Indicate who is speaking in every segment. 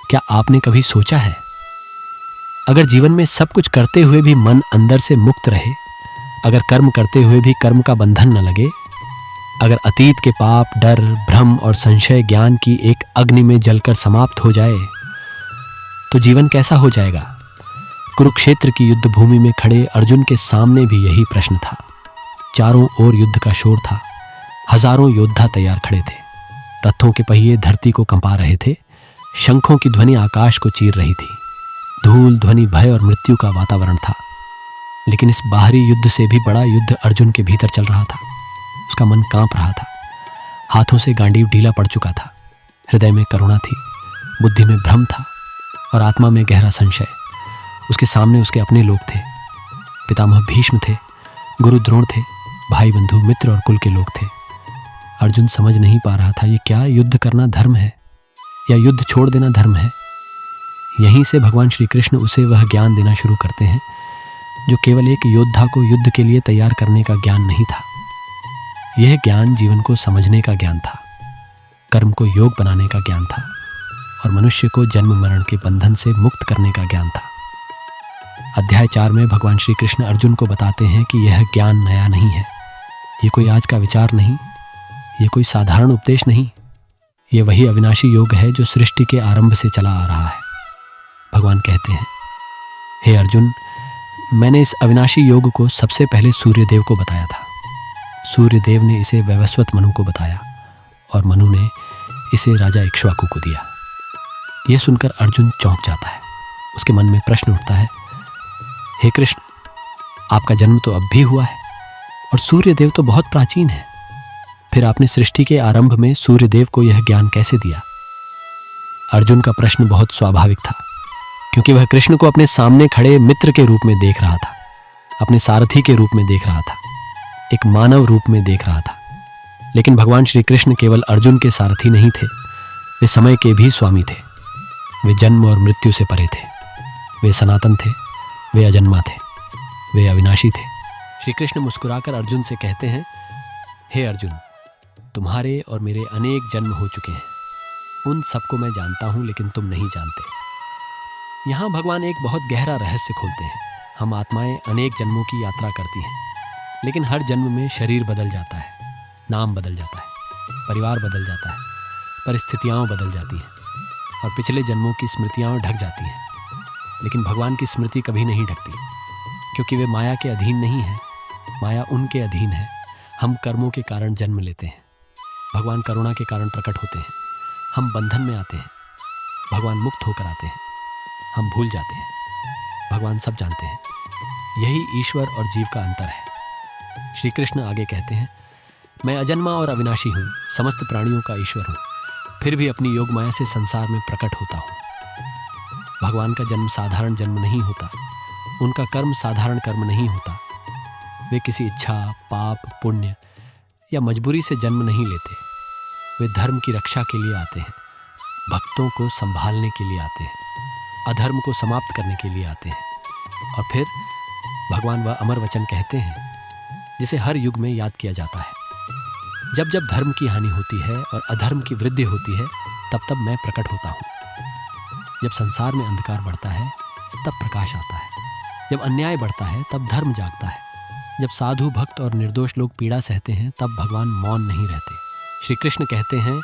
Speaker 1: क्या आपने कभी सोचा है, अगर जीवन में सब कुछ करते हुए भी मन अंदर से मुक्त रहे, अगर कर्म करते हुए भी कर्म का बंधन न लगे, अगर अतीत के पाप, डर, भ्रम और संशय ज्ञान की एक अग्नि में जलकर समाप्त हो जाए, तो जीवन कैसा हो जाएगा? कुरुक्षेत्र की युद्ध भूमि में खड़े अर्जुन के सामने भी यही प्रश्न था। चारों ओर युद्ध का शोर था। हजारों योद्धा तैयार खड़े थे। रथों के पहिए धरती को कंपा रहे थे। शंखों की ध्वनि आकाश को चीर रही थी। धूल, ध्वनि, भय और मृत्यु का वातावरण था। लेकिन इस बाहरी युद्ध से भी बड़ा युद्ध अर्जुन के भीतर चल रहा था। उसका मन कांप रहा था। हाथों से गांडीव ढीला पड़ चुका था। हृदय में करुणा थी, बुद्धि में भ्रम था और आत्मा में गहरा संशय। उसके सामने उसके अपने लोग थे। पितामह भीष्म थे, गुरु द्रोण थे, भाई बंधु मित्र और कुल के लोग थे। अर्जुन समझ नहीं पा रहा था, ये क्या युद्ध करना धर्म है या युद्ध छोड़ देना धर्म है? यहीं से भगवान श्री कृष्ण उसे वह ज्ञान देना शुरू करते हैं जो केवल एक योद्धा को युद्ध के लिए तैयार करने का ज्ञान नहीं था। यह ज्ञान जीवन को समझने का ज्ञान था, कर्म को योग बनाने का ज्ञान था और मनुष्य को जन्म मरण के बंधन से मुक्त करने का ज्ञान था। अध्याय 4 में भगवान श्री कृष्ण अर्जुन को बताते हैं कि यह ज्ञान नया नहीं है, ये कोई आज का विचार नहीं, ये कोई साधारण उपदेश नहीं, ये वही अविनाशी योग है जो सृष्टि के आरंभ से चला आ रहा है। भगवान कहते हैं, हे अर्जुन, मैंने इस अविनाशी योग को सबसे पहले सूर्यदेव को बताया था। सूर्यदेव ने इसे वैवस्वत मनु को बताया और मनु ने इसे राजा इक्ष्वाकु को दिया। यह सुनकर अर्जुन चौंक जाता है। उसके मन में प्रश्न उठता है, हे कृष्ण, आपका जन्म तो अब भी हुआ है और सूर्यदेव तो बहुत प्राचीन है, फिर आपने सृष्टि के आरंभ में सूर्यदेव को यह ज्ञान कैसे दिया? अर्जुन का प्रश्न बहुत स्वाभाविक था, क्योंकि वह कृष्ण को अपने सामने खड़े मित्र के रूप में देख रहा था, अपने सारथी के रूप में देख रहा था, एक मानव रूप में देख रहा था। लेकिन भगवान श्री कृष्ण केवल अर्जुन के सारथी नहीं थे, वे समय के भी स्वामी थे। वे जन्म और मृत्यु से परे थे। वे सनातन थे, वे अजन्मा थे, वे अविनाशी थे। श्री कृष्ण मुस्कुराकर अर्जुन से कहते हैं, हे अर्जुन, तुम्हारे और मेरे अनेक जन्म हो चुके हैं, उन सबको मैं जानता हूं, लेकिन तुम नहीं जानते। यहां भगवान एक बहुत गहरा रहस्य खोलते हैं। हम आत्माएं अनेक जन्मों की यात्रा करती हैं, लेकिन हर जन्म में शरीर बदल जाता है, नाम बदल जाता है, परिवार बदल जाता है, परिस्थितियाँ बदल जाती हैं और पिछले जन्मों की स्मृतियाँ ढक जाती हैं। लेकिन भगवान की स्मृति कभी नहीं ढकती, क्योंकि वे माया के अधीन नहीं हैं, माया उनके अधीन है। हम कर्मों के कारण जन्म लेते हैं, भगवान करुणा के कारण प्रकट होते हैं। हम बंधन में आते हैं, भगवान मुक्त होकर आते हैं। हम भूल जाते हैं, भगवान सब जानते हैं। यही ईश्वर और जीव का अंतर है। श्री कृष्ण आगे कहते हैं, मैं अजन्मा और अविनाशी हूँ, समस्त प्राणियों का ईश्वर हूँ, फिर भी अपनी योग माया से संसार में प्रकट होता हूँ। भगवान का जन्म साधारण जन्म नहीं होता, उनका कर्म साधारण कर्म नहीं होता। वे किसी इच्छा, पाप, पुण्य या मजबूरी से जन्म नहीं लेते। वे धर्म की रक्षा के लिए आते हैं, भक्तों को संभालने के लिए आते हैं, अधर्म को समाप्त करने के लिए आते हैं। और फिर भगवान वह अमर वचन कहते हैं जिसे हर युग में याद किया जाता है, जब जब धर्म की हानि होती है और अधर्म की वृद्धि होती है, तब तब मैं प्रकट होता हूँ। जब संसार में अंधकार बढ़ता है, तब प्रकाश आता है। जब अन्याय बढ़ता है, तब धर्म जागता है। जब साधु, भक्त और निर्दोष लोग पीड़ा सहते हैं, तब भगवान मौन नहीं रहते। श्री कृष्ण कहते हैं,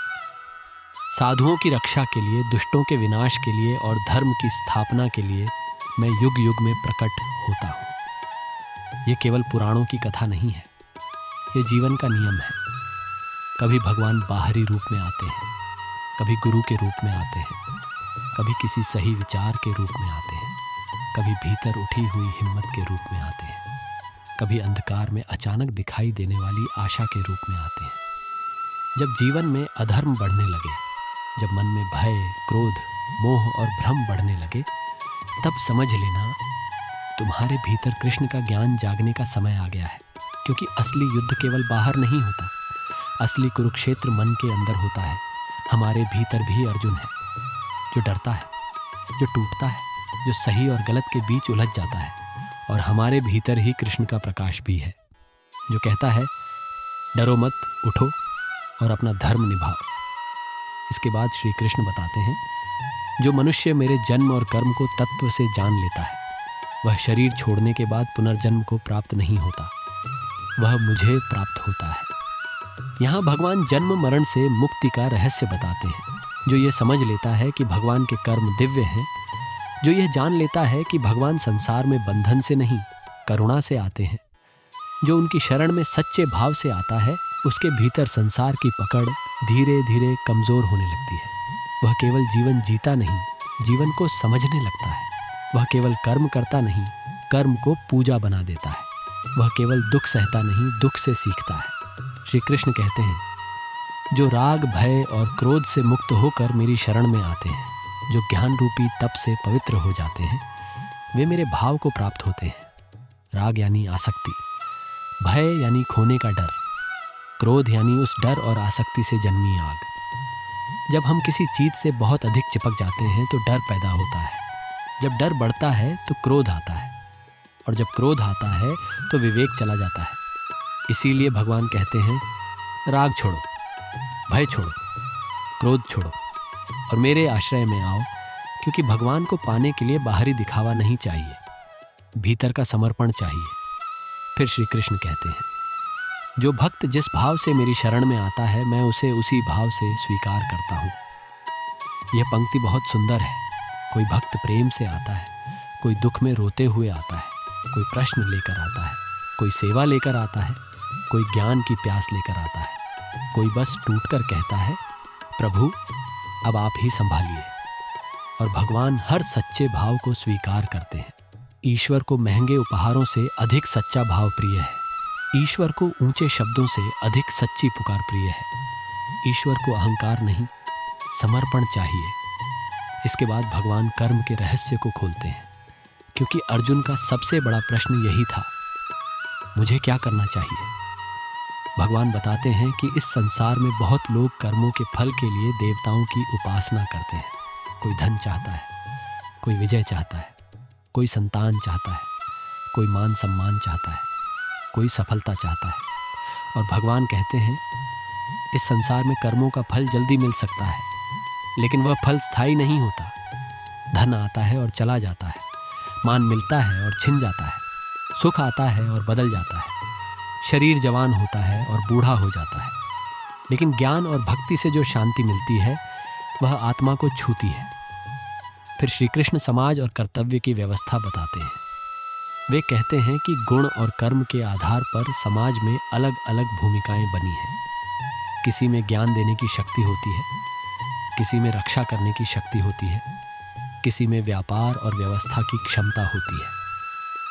Speaker 1: साधुओं की रक्षा के लिए, दुष्टों के विनाश के लिए और धर्म की स्थापना के लिए मैं युग युग में प्रकट होता हूँ। ये केवल पुराणों की कथा नहीं है, ये जीवन का नियम है। कभी भगवान बाहरी रूप में आते हैं, कभी गुरु के रूप में आते हैं, कभी किसी सही विचार के रूप में आते हैं, कभी भीतर उठी हुई हिम्मत के रूप में आते हैं, कभी अंधकार में अचानक दिखाई देने वाली आशा के रूप में आते हैं। जब जीवन में अधर्म बढ़ने लगे, जब मन में भय, क्रोध, मोह और भ्रम बढ़ने लगे, तब समझ लेना तुम्हारे भीतर कृष्ण का ज्ञान जागने का समय आ गया है। क्योंकि असली युद्ध केवल बाहर नहीं होता, असली कुरुक्षेत्र मन के अंदर होता है। हमारे भीतर भी अर्जुन है, जो डरता है, जो टूटता है, जो सही और गलत के बीच उलझ जाता है। और हमारे भीतर ही कृष्ण का प्रकाश भी है, जो कहता है, डरो मत, उठो और अपना धर्म निभाओ। इसके बाद श्री कृष्ण बताते हैं, जो मनुष्य मेरे जन्म और कर्म को तत्व से जान लेता है वह शरीर छोड़ने के बाद पुनर्जन्म को प्राप्त नहीं होता, वह मुझे प्राप्त होता है। यहाँ भगवान जन्म मरण से मुक्ति का रहस्य बताते हैं। जो ये समझ लेता है कि भगवान के कर्म दिव्य हैं, जो यह जान लेता है कि भगवान संसार में बंधन से नहीं करुणा से आते हैं, जो उनकी शरण में सच्चे भाव से आता है, उसके भीतर संसार की पकड़ धीरे धीरे कमजोर होने लगती है। वह केवल जीवन जीता नहीं, जीवन को समझने लगता है। वह केवल कर्म करता नहीं, कर्म को पूजा बना देता है। वह केवल दुख सहता नहीं, दुख से सीखता है। श्री कृष्ण कहते हैं, जो राग भय और क्रोध से मुक्त होकर मेरी शरण में आते हैं, जो ज्ञान रूपी तप से पवित्र हो जाते हैं, वे मेरे भाव को प्राप्त होते हैं। राग यानी आसक्ति, भय यानी खोने का डर, क्रोध यानी उस डर और आसक्ति से जन्मी आग। जब हम किसी चीज से बहुत अधिक चिपक जाते हैं तो डर पैदा होता है। जब डर बढ़ता है तो क्रोध आता है, और जब क्रोध आता है तो विवेक चला जाता है। इसीलिए भगवान कहते हैं, राग छोड़ो, भय छोड़ो, क्रोध छोड़ो और मेरे आश्रय में आओ, क्योंकि भगवान को पाने के लिए बाहरी दिखावा नहीं चाहिए, भीतर का समर्पण चाहिए। फिर श्री कृष्ण कहते हैं, जो भक्त जिस भाव से मेरी शरण में आता है मैं उसे उसी भाव से स्वीकार करता हूँ। यह पंक्ति बहुत सुंदर है। कोई भक्त प्रेम से आता है, कोई दुख में रोते हुए आता है, कोई प्रश्न लेकर आता है, कोई सेवा लेकर आता है, कोई ज्ञान की प्यास लेकर आता है, कोई बस टूटकर कहता है, प्रभु अब आप ही संभालिए। और भगवान हर सच्चे भाव को स्वीकार करते हैं। ईश्वर को महंगे उपहारों से अधिक सच्चा भाव प्रिय है। ईश्वर को ऊंचे शब्दों से अधिक सच्ची पुकार प्रिय है। ईश्वर को अहंकार नहीं, समर्पण चाहिए। इसके बाद भगवान कर्म के रहस्य को खोलते हैं, क्योंकि अर्जुन का सबसे बड़ा प्रश्न यही था, मुझे क्या करना चाहिए। भगवान बताते हैं कि इस संसार में बहुत लोग कर्मों के फल के लिए देवताओं की उपासना करते हैं। कोई धन चाहता है, कोई विजय चाहता है, कोई संतान चाहता है, कोई मान सम्मान चाहता है, कोई सफलता चाहता है। और भगवान कहते हैं, इस संसार में कर्मों का फल जल्दी मिल सकता है, लेकिन वह फल स्थायी नहीं होता। धन आता है और चला जाता है, मान मिलता है और छिन जाता है, सुख आता है और बदल जाता है, शरीर जवान होता है और बूढ़ा हो जाता है। लेकिन ज्ञान और भक्ति से जो शांति मिलती है वह आत्मा को छूती है। फिर श्री कृष्ण समाज और कर्तव्य की व्यवस्था बताते हैं। वे कहते हैं कि गुण और कर्म के आधार पर समाज में अलग अलग भूमिकाएं बनी हैं। किसी में ज्ञान देने की शक्ति होती है, किसी में रक्षा करने की शक्ति होती है, किसी में व्यापार और व्यवस्था की क्षमता होती है,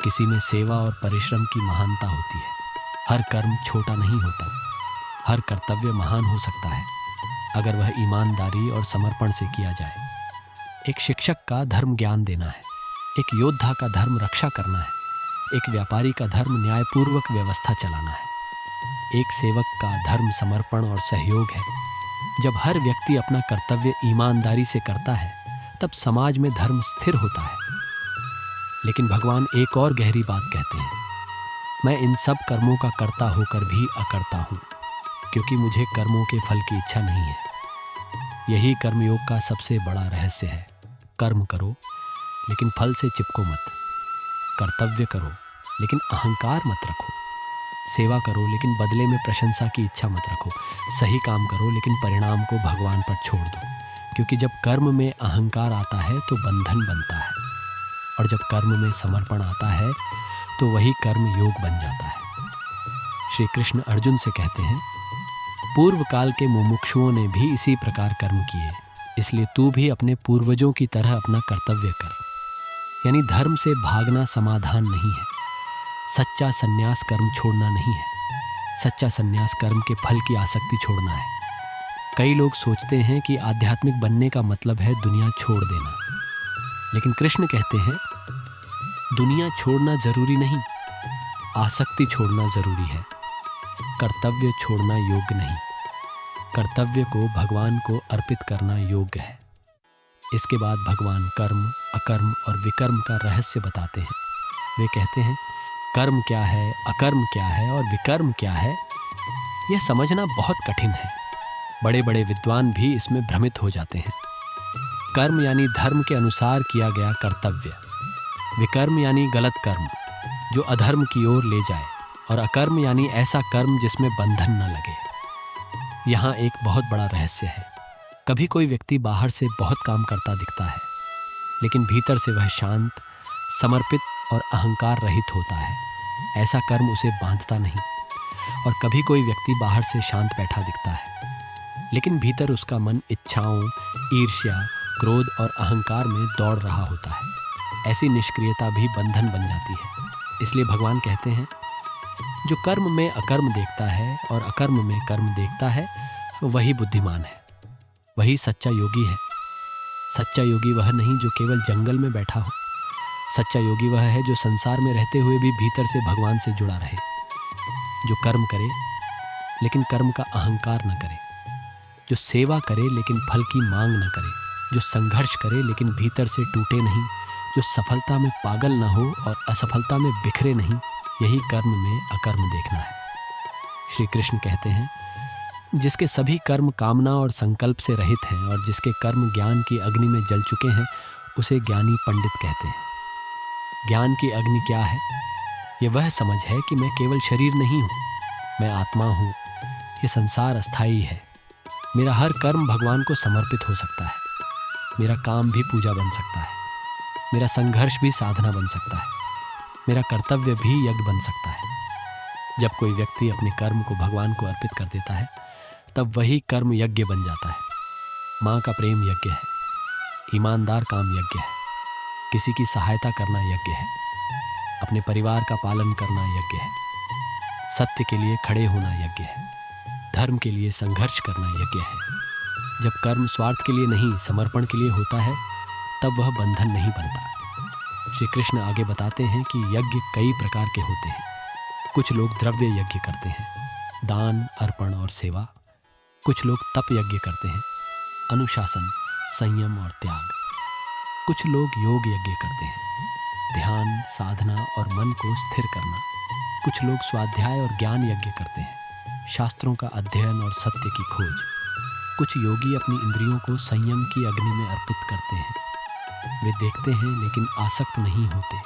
Speaker 1: किसी में सेवा और परिश्रम की महानता होती है। हर कर्म छोटा नहीं होता, हर कर्तव्य महान हो सकता है अगर वह ईमानदारी और समर्पण से किया जाए। एक शिक्षक का धर्म ज्ञान देना है, एक योद्धा का धर्म रक्षा करना है, एक व्यापारी का धर्म न्यायपूर्वक व्यवस्था चलाना है, एक सेवक का धर्म समर्पण और सहयोग है। जब हर व्यक्ति अपना कर्तव्य ईमानदारी से करता है तब समाज में धर्म स्थिर होता है। लेकिन भगवान एक और गहरी बात कहते हैं, मैं इन सब कर्मों का कर्ता होकर भी अकर्ता हूँ, क्योंकि मुझे कर्मों के फल की इच्छा नहीं है। यही कर्मयोग का सबसे बड़ा रहस्य है। कर्म करो लेकिन फल से चिपको मत, कर्तव्य करो लेकिन अहंकार मत रखो, सेवा करो लेकिन बदले में प्रशंसा की इच्छा मत रखो, सही काम करो लेकिन परिणाम को भगवान पर छोड़ दो। क्योंकि जब कर्म में अहंकार आता है तो बंधन बनता है, और जब कर्म में समर्पण आता है तो वही कर्म योग बन जाता है। श्री कृष्ण अर्जुन से कहते हैं, पूर्व काल के मुमुक्षुओं ने भी इसी प्रकार कर्म किए, इसलिए तू भी अपने पूर्वजों की तरह अपना कर्तव्य कर। यानी धर्म से भागना समाधान नहीं है, सच्चा संन्यास कर्म छोड़ना नहीं है, सच्चा संन्यास कर्म के फल की आसक्ति छोड़ना है। कई लोग सोचते हैं कि आध्यात्मिक बनने का मतलब है दुनिया छोड़ देना, लेकिन कृष्ण कहते हैं दुनिया छोड़ना जरूरी नहीं, आसक्ति छोड़ना जरूरी है, कर्तव्य छोड़ना योग्य नहीं। कर्तव्य को भगवान को अर्पित करना योग्य है। इसके बाद भगवान कर्म, अकर्म और विकर्म का रहस्य बताते हैं। वे कहते हैं, कर्म क्या है, अकर्म क्या है और विकर्म क्या है, यह समझना बहुत कठिन है। बड़े बड़े विद्वान भी इसमें भ्रमित हो जाते हैं। कर्म यानी धर्म के अनुसार किया गया कर्तव्य, विकर्म यानी गलत कर्म जो अधर्म की ओर ले जाए, और अकर्म यानी ऐसा कर्म जिसमें बंधन न लगे। यहाँ एक बहुत बड़ा रहस्य है। कभी कोई व्यक्ति बाहर से बहुत काम करता दिखता है, लेकिन भीतर से वह शांत, समर्पित और अहंकार रहित होता है। ऐसा कर्म उसे बांधता नहीं। और कभी कोई व्यक्ति बाहर से शांत बैठा दिखता है, लेकिन भीतर उसका मन इच्छाओं, ईर्ष्या, क्रोध और अहंकार में दौड़ रहा होता है। ऐसी निष्क्रियता भी बंधन बन जाती है। इसलिए भगवान कहते हैं, जो कर्म में अकर्म देखता है और अकर्म में कर्म देखता है, वही बुद्धिमान है, वही सच्चा योगी है। सच्चा योगी वह नहीं जो केवल जंगल में बैठा हो। सच्चा योगी वह है जो संसार में रहते हुए भी भीतर से भगवान से जुड़ा रहे, जो कर्म करे लेकिन कर्म का अहंकार न करे, जो सेवा करे लेकिन फल की मांग न करे, जो संघर्ष करे लेकिन भीतर से टूटे नहीं, जो सफलता में पागल न हो और असफलता में बिखरे नहीं। यही कर्म में अकर्म देखना है। श्री कृष्ण कहते हैं, जिसके सभी कर्म कामना और संकल्प से रहित हैं और जिसके कर्म ज्ञान की अग्नि में जल चुके हैं, उसे ज्ञानी पंडित कहते हैं। ज्ञान की अग्नि क्या है? ये वह समझ है कि मैं केवल शरीर नहीं हूँ, मैं आत्मा हूँ। ये संसार अस्थाई है। मेरा हर कर्म भगवान को समर्पित हो सकता है। मेरा काम भी पूजा बन सकता है। मेरा संघर्ष भी साधना बन सकता है। मेरा कर्तव्य भी यज्ञ बन सकता है। जब कोई व्यक्ति अपने कर्म को भगवान को अर्पित कर देता है, तब वही कर्म यज्ञ बन जाता है। माँ का प्रेम यज्ञ है, ईमानदार काम यज्ञ है, किसी की सहायता करना यज्ञ है, अपने परिवार का पालन करना यज्ञ है, सत्य के लिए खड़े होना यज्ञ है, धर्म के लिए संघर्ष करना यज्ञ है। जब कर्म स्वार्थ के लिए नहीं, समर्पण के लिए होता है, तब वह बंधन नहीं बनता। श्री कृष्ण आगे बताते हैं कि यज्ञ कई प्रकार के होते हैं। कुछ लोग द्रव्य यज्ञ करते हैं, दान, अर्पण और सेवा। कुछ लोग तप यज्ञ करते हैं, अनुशासन, संयम और त्याग। कुछ लोग योग यज्ञ करते हैं, ध्यान, साधना और मन को स्थिर करना। कुछ लोग स्वाध्याय और ज्ञान यज्ञ करते हैं, शास्त्रों का अध्ययन और सत्य की खोज। कुछ योगी अपनी इंद्रियों को संयम की अग्नि में अर्पित करते हैं। वे देखते हैं लेकिन आसक्त नहीं होते,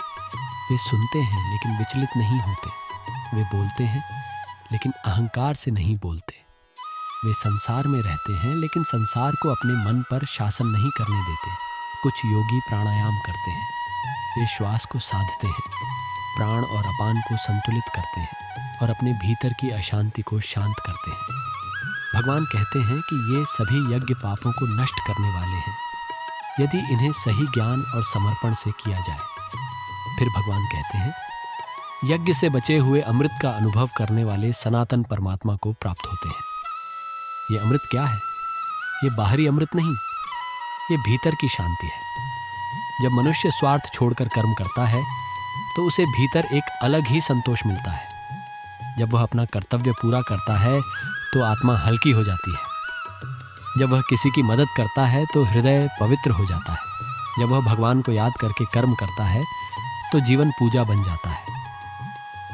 Speaker 1: वे सुनते हैं लेकिन विचलित नहीं होते, वे बोलते हैं लेकिन अहंकार से नहीं बोलते। वे संसार में रहते हैं लेकिन संसार को अपने मन पर शासन नहीं करने देते। कुछ योगी प्राणायाम करते हैं, वे श्वास को साधते हैं, प्राण और अपान को संतुलित करते हैं और अपने भीतर की अशांति को शांत करते हैं। भगवान कहते हैं कि ये सभी यज्ञ पापों को नष्ट करने वाले हैं, यदि इन्हें सही ज्ञान और समर्पण से किया जाए। फिर भगवान कहते हैं, यज्ञ से बचे हुए अमृत का अनुभव करने वाले सनातन परमात्मा को प्राप्त होते हैं। ये अमृत क्या है? ये बाहरी अमृत नहीं, ये भीतर की शांति है। जब मनुष्य स्वार्थ छोड़कर कर्म करता है, तो उसे भीतर एक अलग ही संतोष मिलता है। जब वह अपना कर्तव्य पूरा करता है, तो आत्मा हल्की हो जाती है। जब वह किसी की मदद करता है, तो हृदय पवित्र हो जाता है। जब वह भगवान को याद करके कर्म करता है, तो जीवन पूजा बन जाता है।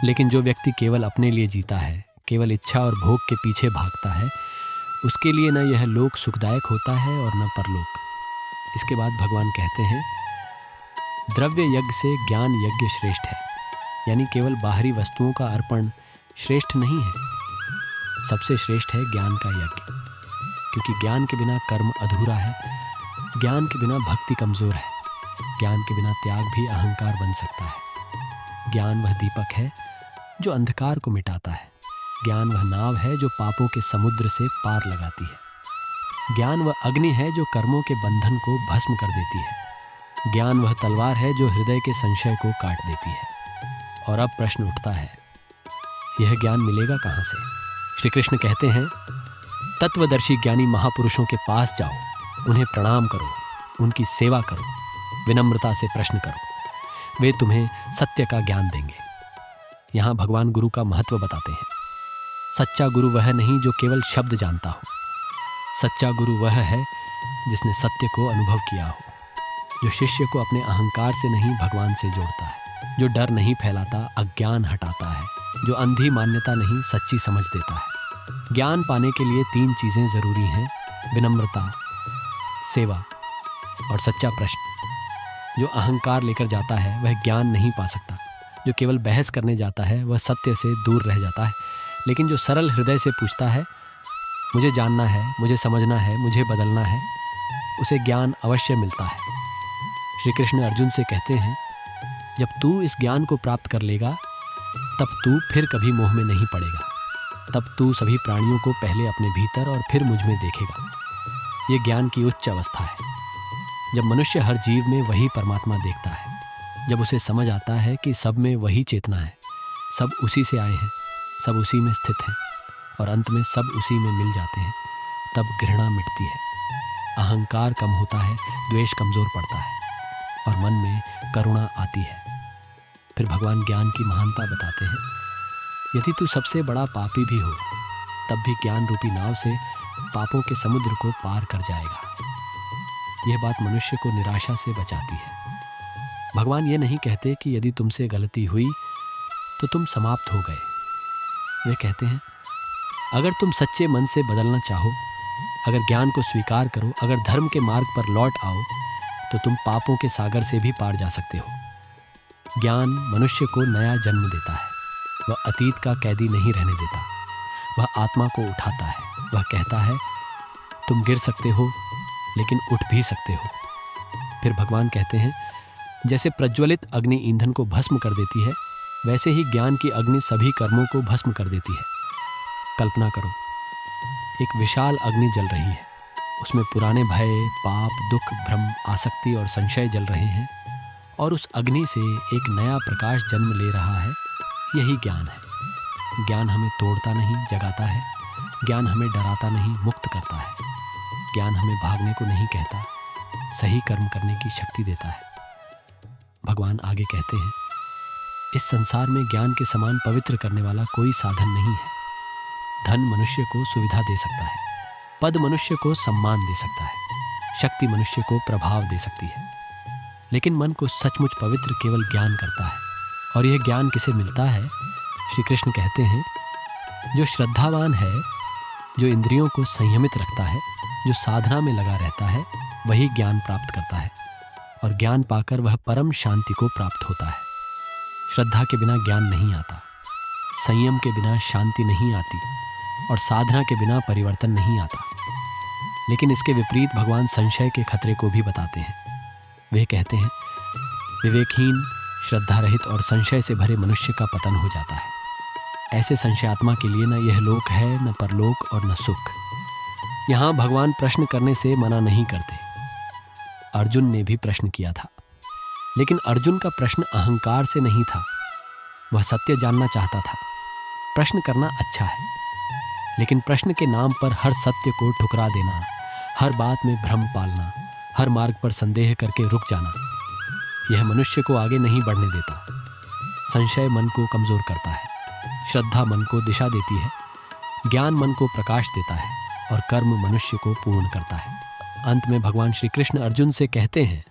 Speaker 1: लेकिन जो व्यक्ति केवल अपने लिए जीता है, केवल इच्छा और भोग के पीछे भागता है, उसके लिए न यह लोक सुखदायक होता है और न परलोक। इसके बाद भगवान कहते हैं, द्रव्य यज्ञ से ज्ञान यज्ञ श्रेष्ठ है। यानी केवल बाहरी वस्तुओं का अर्पण श्रेष्ठ नहीं है, सबसे श्रेष्ठ है ज्ञान का यज्ञ। क्योंकि ज्ञान के बिना कर्म अधूरा है, ज्ञान के बिना भक्ति कमजोर है, ज्ञान के बिना त्याग भी अहंकार बन सकता है। ज्ञान वह दीपक है जो अंधकार को मिटाता है। ज्ञान वह नाव है जो पापों के समुद्र से पार लगाती है। ज्ञान वह अग्नि है जो कर्मों के बंधन को भस्म कर देती है। ज्ञान वह तलवार है जो हृदय के संशय को काट देती है। और अब प्रश्न उठता है, यह ज्ञान मिलेगा कहाँ से? श्री कृष्ण कहते हैं, तत्वदर्शी ज्ञानी महापुरुषों के पास जाओ, उन्हें प्रणाम करो, उनकी सेवा करो, विनम्रता से प्रश्न करो, वे तुम्हें सत्य का ज्ञान देंगे। यहाँ भगवान गुरु का महत्व बताते हैं। सच्चा गुरु वह नहीं जो केवल शब्द जानता हो, सच्चा गुरु वह है जिसने सत्य को अनुभव किया हो, जो शिष्य को अपने अहंकार से नहीं भगवान से जोड़ता है, जो डर नहीं फैलाता, अज्ञान हटाता है, जो अंधी मान्यता नहीं सच्ची समझ देता है। ज्ञान पाने के लिए 3 चीज़ें जरूरी हैं, विनम्रता, सेवा और सच्चा प्रश्न। जो अहंकार लेकर जाता है वह ज्ञान नहीं पा सकता। जो केवल बहस करने जाता है वह सत्य से दूर रह जाता है। लेकिन जो सरल हृदय से पूछता है, मुझे जानना है, मुझे समझना है, मुझे बदलना है, उसे ज्ञान अवश्य मिलता है। श्री कृष्ण अर्जुन से कहते हैं, जब तू इस ज्ञान को प्राप्त कर लेगा तब तू फिर कभी मोह में नहीं पड़ेगा। तब तू सभी प्राणियों को पहले अपने भीतर और फिर मुझ में देखेगा। ये ज्ञान की उच्च अवस्था है। जब मनुष्य हर जीव में वही परमात्मा देखता है, जब उसे समझ आता है कि सब में वही चेतना है, सब उसी से आए हैं, सब उसी में स्थित हैं और अंत में सब उसी में मिल जाते हैं, तब घृणा मिटती है, अहंकार कम होता है, द्वेष कमज़ोर पड़ता है और मन में करुणा आती है। फिर भगवान ज्ञान की महानता बताते हैं। यदि तू सबसे बड़ा पापी भी हो तब भी ज्ञान रूपी नाव से पापों के समुद्र को पार कर जाएगा। यह बात मनुष्य को निराशा से बचाती है। भगवान ये नहीं कहते कि यदि तुमसे गलती हुई तो तुम समाप्त हो गए। वे कहते हैं, अगर तुम सच्चे मन से बदलना चाहो, अगर ज्ञान को स्वीकार करो, अगर धर्म के मार्ग पर लौट आओ, तो तुम पापों के सागर से भी पार जा सकते हो। ज्ञान मनुष्य को नया जन्म देता है। वह अतीत का कैदी नहीं रहने देता। वह आत्मा को उठाता है। वह कहता है, तुम गिर सकते हो लेकिन उठ भी सकते हो। फिर भगवान कहते हैं, जैसे प्रज्वलित अग्नि ईंधन को भस्म कर देती है, वैसे ही ज्ञान की अग्नि सभी कर्मों को भस्म कर देती है। कल्पना करो, एक विशाल अग्नि जल रही है। उसमें पुराने भय, पाप, दुख, भ्रम, आसक्ति और संशय जल रहे हैं और उस अग्नि से एक नया प्रकाश जन्म ले रहा है। यही ज्ञान है। ज्ञान हमें तोड़ता नहीं, जगाता है। ज्ञान हमें डराता नहीं, मुक्त करता है। ज्ञान हमें भागने को नहीं कहता, सही कर्म करने की शक्ति देता है। भगवान आगे कहते हैं, इस संसार में ज्ञान के समान पवित्र करने वाला कोई साधन नहीं है। धन मनुष्य को सुविधा दे सकता है, पद मनुष्य को सम्मान दे सकता है, शक्ति मनुष्य को प्रभाव दे सकती है, लेकिन मन को सचमुच पवित्र केवल ज्ञान करता है। और यह ज्ञान किसे मिलता है? श्री कृष्ण कहते हैं, जो श्रद्धावान है, जो इंद्रियों को संयमित रखता है, जो साधना में लगा रहता है, वही ज्ञान प्राप्त करता है और ज्ञान पाकर वह परम शांति को प्राप्त होता है। श्रद्धा के बिना ज्ञान नहीं आता, संयम के बिना शांति नहीं आती और साधना के बिना परिवर्तन नहीं आता। लेकिन इसके विपरीत भगवान संशय के खतरे को भी बताते हैं। वे कहते हैं, विवेकहीन, श्रद्धा रहित और संशय से भरे मनुष्य का पतन हो जाता है। ऐसे संशयात्मा के लिए न यह लोक है, न परलोक और न सुख। यहाँ भगवान प्रश्न करने से मना नहीं करते। अर्जुन ने भी प्रश्न किया था, लेकिन अर्जुन का प्रश्न अहंकार से नहीं था। वह सत्य जानना चाहता था। प्रश्न करना अच्छा है, लेकिन प्रश्न के नाम पर हर सत्य को ठुकरा देना, हर बात में भ्रम पालना, हर मार्ग पर संदेह करके रुक जाना, यह मनुष्य को आगे नहीं बढ़ने देता। संशय मन को कमजोर करता है, श्रद्धा मन को दिशा देती है, ज्ञान मन को प्रकाश देता है और कर्म मनुष्य को पूर्ण करता है। अंत में भगवान श्री कृष्ण अर्जुन से कहते हैं,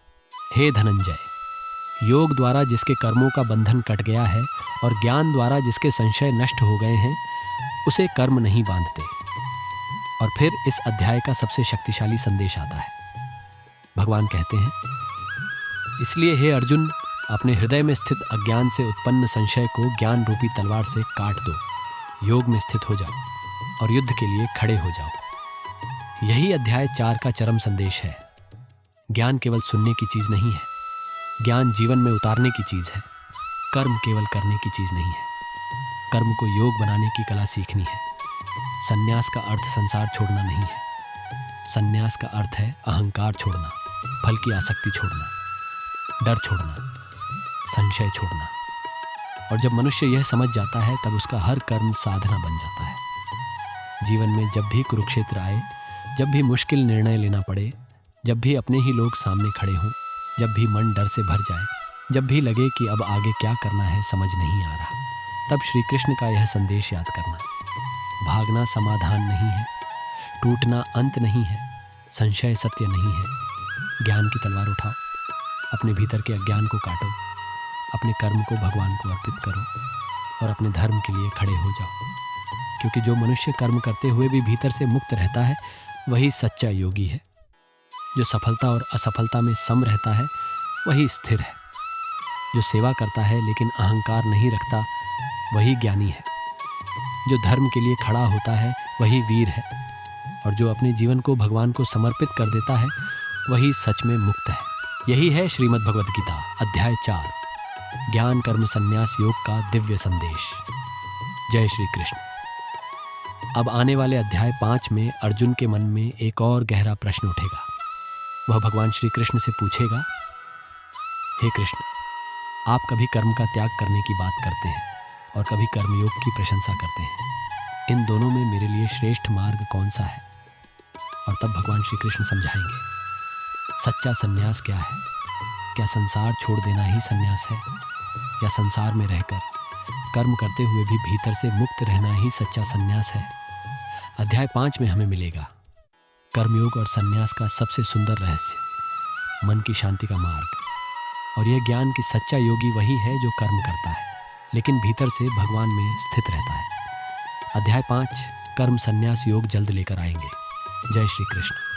Speaker 1: हे धनंजय, योग द्वारा जिसके कर्मों का बंधन कट गया है और ज्ञान द्वारा जिसके संशय नष्ट हो गए हैं, उसे कर्म नहीं बांधते। और फिर इस अध्याय का सबसे शक्तिशाली संदेश आता है। भगवान कहते हैं, इसलिए हे अर्जुन, अपने हृदय में स्थित अज्ञान से उत्पन्न संशय को ज्ञान रूपी तलवार से काट दो। योग में स्थित हो जाओ और युद्ध के लिए खड़े हो जाओ। यही अध्याय 4 का चरम संदेश है। ज्ञान केवल सुनने की चीज नहीं है, ज्ञान जीवन में उतारने की चीज है। कर्म केवल करने की चीज नहीं है, कर्म को योग बनाने की कला सीखनी है। संन्यास का अर्थ संसार छोड़ना नहीं है, संन्यास का अर्थ है अहंकार छोड़ना, फल की आसक्ति छोड़ना, डर छोड़ना, संशय छोड़ना। और जब मनुष्य यह समझ जाता है तब उसका हर कर्म साधना बन जाता है। जीवन में जब भी कुरुक्षेत्र आए, जब भी मुश्किल निर्णय लेना पड़े, जब भी अपने ही लोग सामने खड़े हों, जब भी मन डर से भर जाए, जब भी लगे कि अब आगे क्या करना है समझ नहीं आ रहा, तब श्री कृष्ण का यह संदेश याद करना। भागना समाधान नहीं है, टूटना अंत नहीं है, संशय सत्य नहीं है। ज्ञान की तलवार उठाओ, अपने भीतर के अज्ञान को काटो, अपने कर्म को भगवान को अर्पित करो और अपने धर्म के लिए खड़े हो जाओ। क्योंकि जो मनुष्य कर्म करते हुए भी भीतर से मुक्त रहता है, वही सच्चा योगी है। जो सफलता और असफलता में सम रहता है वही स्थिर है। जो सेवा करता है लेकिन अहंकार नहीं रखता वही ज्ञानी है। जो धर्म के लिए खड़ा होता है वही वीर है, और जो अपने जीवन को भगवान को समर्पित कर देता है वही सच में मुक्त है। यही है श्रीमद् भगवद गीता अध्याय 4, ज्ञान कर्म संन्यास योग का दिव्य संदेश। जय श्री कृष्ण। अब आने वाले अध्याय 5 में अर्जुन के मन में एक और गहरा प्रश्न उठेगा। वह भगवान श्री कृष्ण से पूछेगा, हे कृष्ण, आप कभी कर्म का त्याग करने की बात करते हैं और कभी कर्मयोग की प्रशंसा करते हैं। इन दोनों में मेरे लिए श्रेष्ठ मार्ग कौन सा है? और तब भगवान श्री कृष्ण समझाएंगे, सच्चा संन्यास क्या है? क्या संसार छोड़ देना ही संन्यास है, या संसार में रहकर कर्म करते हुए भी भीतर से मुक्त रहना ही सच्चा संन्यास है? अध्याय 5 में हमें मिलेगा कर्मयोग और संन्यास का सबसे सुंदर रहस्य, मन की शांति का मार्ग। और यह ज्ञान कि सच्चा योगी वही है जो कर्म करता है लेकिन भीतर से भगवान में स्थित रहता है। अध्याय 5 कर्म संन्यास योग जल्द लेकर आएंगे। जय श्री कृष्ण।